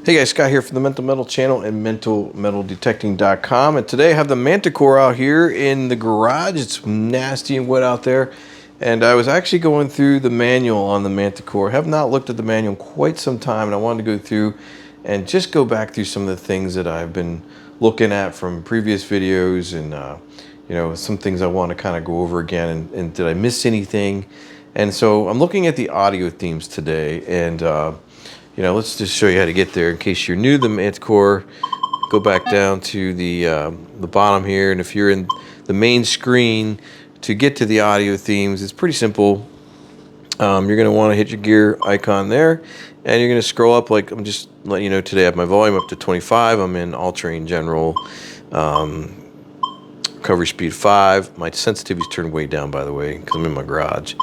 Hey guys, Scott here from the Mental Metal channel and mentalmetaldetecting.com, and today I have the Manticore out here in the garage. It's nasty and wet out there, and I was actually going through the manual on the Manticore. I have not looked at the manual in quite some time, and I wanted to go through and just go back through some of the things that I've been looking at from previous videos, and some things I want to kind of go over again, and did I miss anything? And so I'm looking at the audio themes today, and let's just show you how to get there in case you're new to the Manticore. Go back down to the bottom here, and if you're in the main screen, to get to the audio themes, it's pretty simple. You're going to want to hit your gear icon there, and you're going to scroll up. Like I'm just letting you know, today I have my volume up to 25. I'm in all terrain general, recovery speed 5. My sensitivity's turned way down, by the way, because I'm in my garage.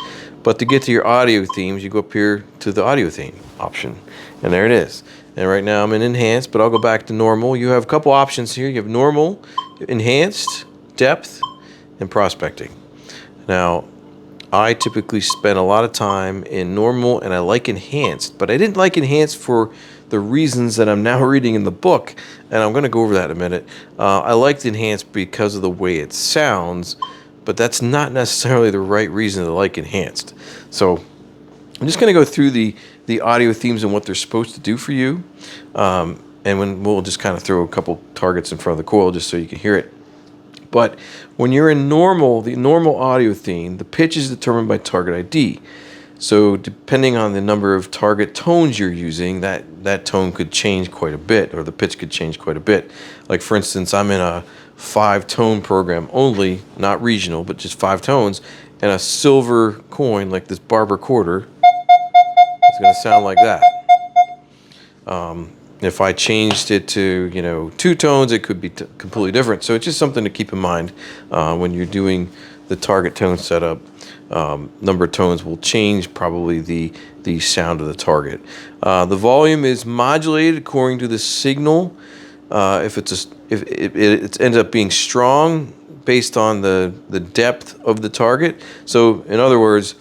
But to get to your audio themes, you go up here to the audio theme option, and there it is. And right now I'm in enhanced, but I'll go back to normal. You have a couple options here. You have normal, enhanced, depth, and prospecting. Now, I typically spend a lot of time in normal, and I like enhanced, but I didn't like enhanced for the reasons that I'm now reading in the book, and I'm going to go over that in a minute. I liked enhanced because of the way it sounds, but that's not necessarily the right reason to like enhanced. So I'm just going to go through the audio themes and what they're supposed to do for you. And we'll just kind of throw a couple targets in front of the coil just so you can hear it. But when you're in normal, the normal audio theme, the pitch is determined by target ID. So depending on the number of target tones you're using, that tone could change quite a bit, or the pitch could change quite a bit. Like for instance, I'm in a 5-tone program only, not regional, but just 5 tones, and a silver coin like this barber quarter is going to sound like that. If I changed it to 2 tones, it could be completely different. So it's just something to keep in mind when you're doing the target tone setup. Number of tones will change probably the sound of the target. The volume is modulated according to the signal. If it ends up being strong based on the depth of the target. So in other words,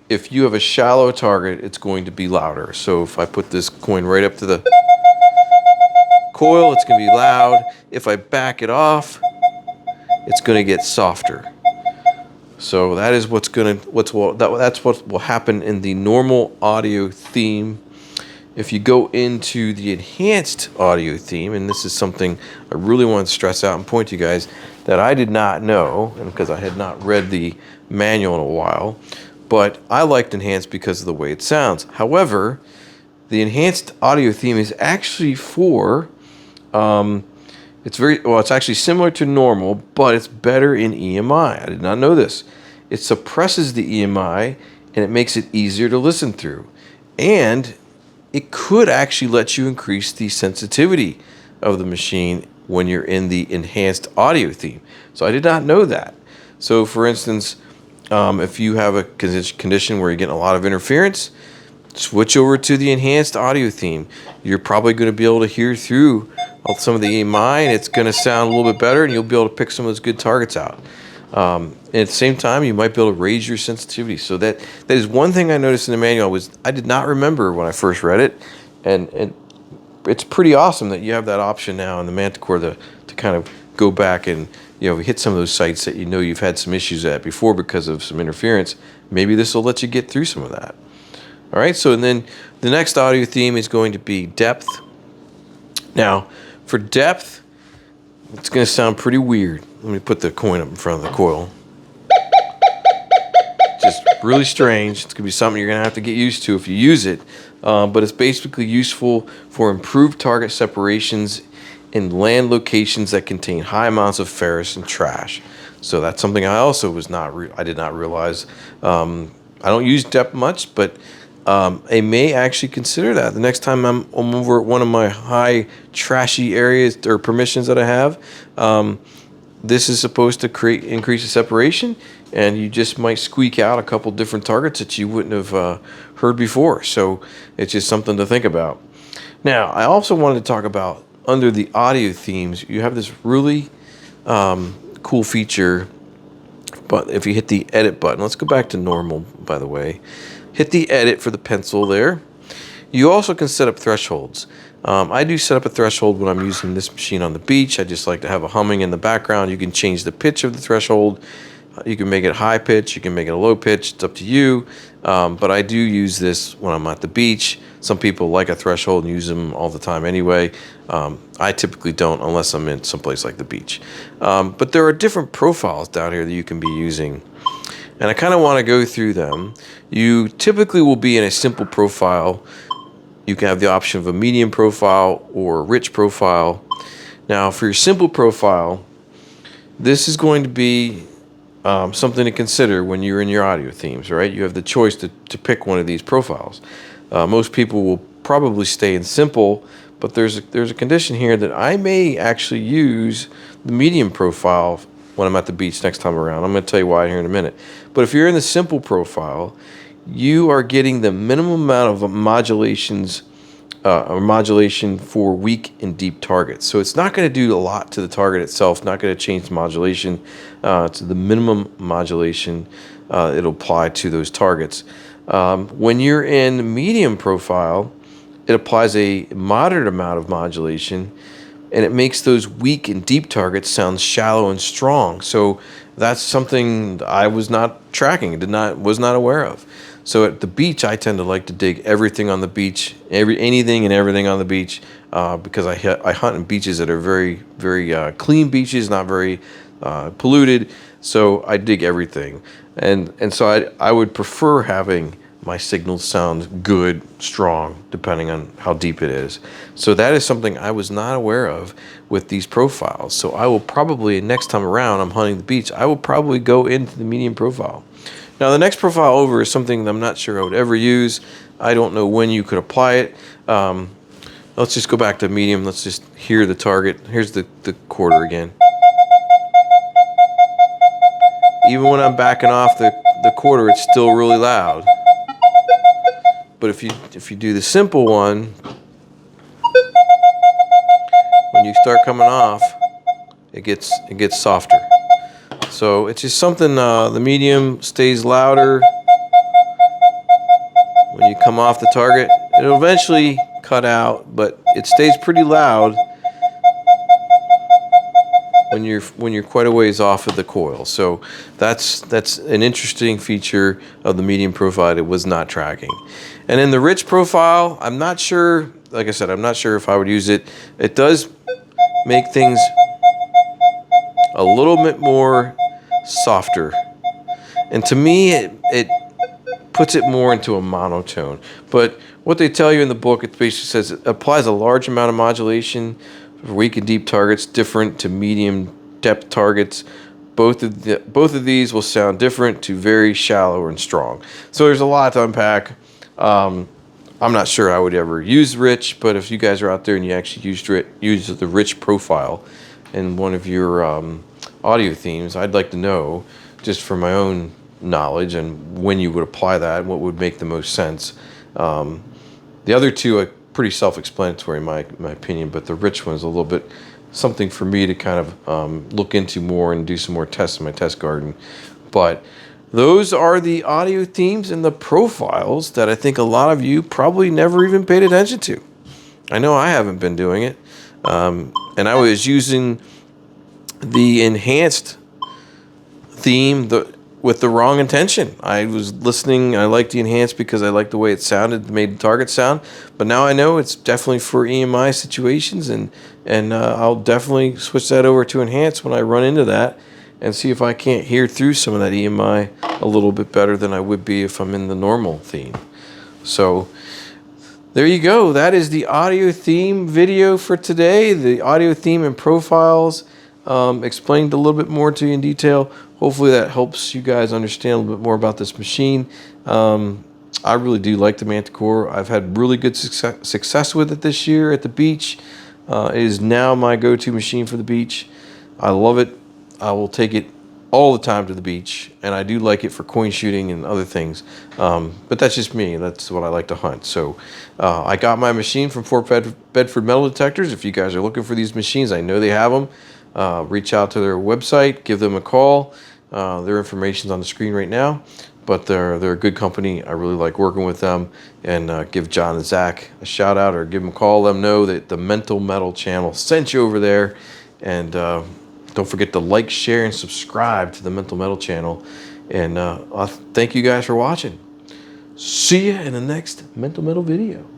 if you have a shallow target, it's going to be louder. So if I put this coin right up to the coil, it's going to be loud. If I back it off, it's going to get softer. So that is that's what will happen in the normal audio theme. If you go into the enhanced audio theme, and this is something I really want to stress out and point to you guys that I did not know, and because I had not read the manual in a while, but I liked enhanced because of the way it sounds. However, the enhanced audio theme is actually for, it's actually similar to normal, but it's better in EMI. I did not know this. It suppresses the EMI, and it makes it easier to listen through. And it could actually let you increase the sensitivity of the machine when you're in the enhanced audio theme. So I did not know that. So for instance, if you have a condition where you're getting a lot of interference, switch over to the enhanced audio theme. You're probably going to be able to hear through some of the EMI, and it's going to sound a little bit better, and you'll be able to pick some of those good targets out. And at the same time, you might be able to raise your sensitivity. So that is one thing I noticed in the manual. I did not remember when I first read it, and it's pretty awesome that you have that option now in the Manticore to kind of go back and hit some of those sites that you've had some issues at before because of some interference. Maybe this will let you get through some of that. All right, so and then the next audio theme is going to be depth. Now, for depth, it's going to sound pretty weird. Let me put the coin up in front of the coil. Just really strange. It's going to be something you're going to have to get used to if you use it. But it's basically useful for improved target separations in land locations that contain high amounts of ferrous and trash. So that's something I also I did not realize. I don't use depth much, but I may actually consider that the next time I'm over at one of my high trashy areas or permissions that I have. This is supposed to increase the separation, and you just might squeak out a couple different targets that you wouldn't have heard before. So it's just something to think about. Now, I also wanted to talk about under the audio themes, you have this really cool feature. But if you hit the edit button, let's go back to normal, by the way. Hit the edit for the pencil there. You also can set up thresholds. I do set up a threshold when I'm using this machine on the beach. I just like to have a humming in the background. You can change the pitch of the threshold. You can make it high pitch, you can make it a low pitch, it's up to you. But I do use this when I'm at the beach. Some people like a threshold and use them all the time anyway. I typically don't unless I'm in someplace like the beach. But there are different profiles down here that you can be using. And I kind of want to go through them. You typically will be in a simple profile. You can have the option of a medium profile or a rich profile. Now, for your simple profile, this is going to be something to consider when you're in your audio themes, right? You have the choice to pick one of these profiles. Most people will probably stay in simple, but there's a condition here that I may actually use the medium profile when I'm at the beach next time around. I'm going to tell you why here in a minute. But if you're in the simple profile, you are getting the minimum amount of modulations or modulation for weak and deep targets. So it's not going to do a lot to the target itself, not going to change the modulation to the minimum modulation it'll apply to those targets. When you're in medium profile, it applies a moderate amount of modulation, and it makes those weak and deep targets sound shallow and strong. So that's something I was not tracking, was not aware of. So at the beach, I tend to like to dig everything on the beach, anything and everything on the beach, because I hunt in beaches that are very, very clean beaches, not very polluted. So I dig everything, and so I would prefer having my signals sound good, strong, depending on how deep it is. So that is something I was not aware of with these profiles. So I will probably, next time around I'm hunting the beach, I will probably go into the medium profile. Now the next profile over is something that I'm not sure I would ever use. I don't know when you could apply it. Let's just go back to medium. Let's just hear the target. Here's the quarter again. Even when I'm backing off the quarter, it's still really loud. But if you do the simple one, when you start coming off, it gets softer. So it's just something, the medium stays louder. When you come off the target, it'll eventually cut out, but it stays pretty loud when you're quite a ways off of the coil. So that's an interesting feature of the medium profile that was not tracking. And in the rich profile, I'm not sure, like I said, I'm not sure if I would use it. It does make things a little bit more softer. And to me, it puts it more into a monotone. But what they tell you in the book, it basically says it applies a large amount of modulation for weak and deep targets, different to medium depth targets. Both of these will sound different to very shallow and strong. So there's a lot to unpack. I'm not sure I would ever use rich, but if you guys are out there and you actually use the rich profile in one of your audio themes, I'd like to know, just for my own knowledge, and when you would apply that and what would make the most sense. The other two are pretty self-explanatory in my opinion, but the rich one is a little bit something for me to kind of look into more and do some more tests in my test garden. But those are the audio themes and the profiles that I think a lot of you probably never even paid attention to. I know I haven't been doing it. And I was using the enhanced theme with the wrong intention. I was listening, I liked the enhanced because I liked the way it sounded, made the target sound. But now I know it's definitely for EMI situations, and I'll definitely switch that over to enhanced when I run into that and see if I can't hear through some of that EMI a little bit better than I would be if I'm in the normal theme. So there you go. That is the audio theme video for today. The audio theme and profiles, explained a little bit more to you in detail. Hopefully that helps you guys understand a little bit more about this machine. I really do like the Manticore. I've had really good success with it this year at the beach. It is now my go-to machine for the beach. I love it. I will take it all the time to the beach, and I do like it for coin shooting and other things. But that's just me. That's what I like to hunt. So I got my machine from Fort Bedford Metal Detectors. If you guys are looking for these machines, I know they have them. Reach out to their website, give them a call. Their information's on the screen right now. but they're a good company. I really like working with them, and give John and Zach a shout out, or give them a call. Let them know that the Mental Metal channel sent you over there, and don't forget to like, share, and subscribe to the Mental Metal channel. And thank you guys for watching. See you in the next Mental Metal video.